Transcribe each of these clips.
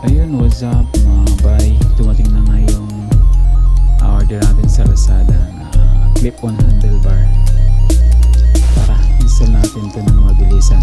Ayun, what's up mga bay? Dumating na nga yung order natin sa Lazada na clip-on handlebar. Tara, install natin ito ng mabilisan.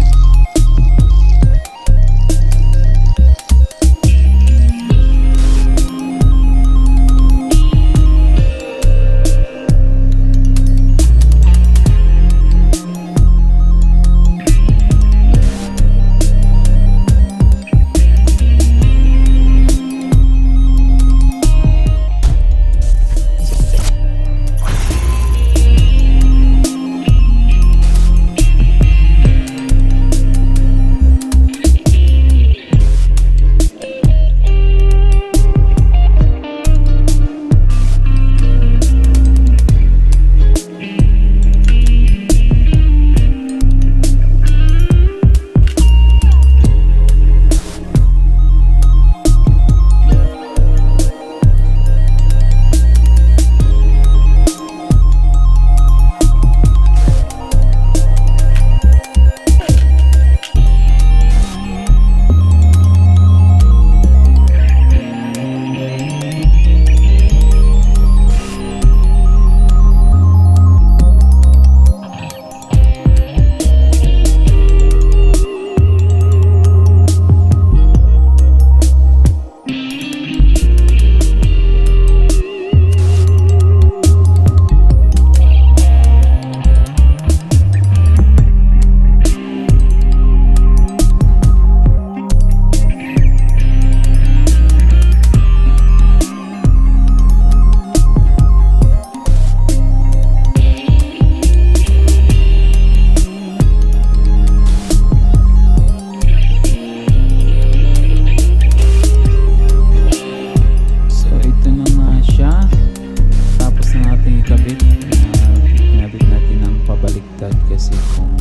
Kasi kung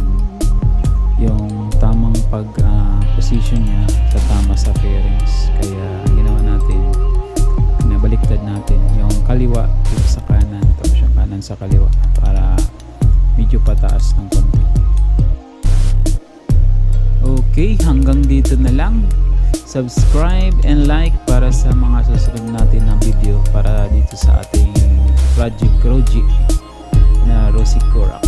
yung tamang position niya tatama sa fairings, kaya ang ginawa natin, pinabaliktad natin yung kaliwa dito sa kanan, tapos yung kanan sa kaliwa para medyo pataas ng konti. Okay, hanggang dito na lang. Subscribe and like para sa mga susunod natin na video para dito sa ating project Rogie na Rusi Korak.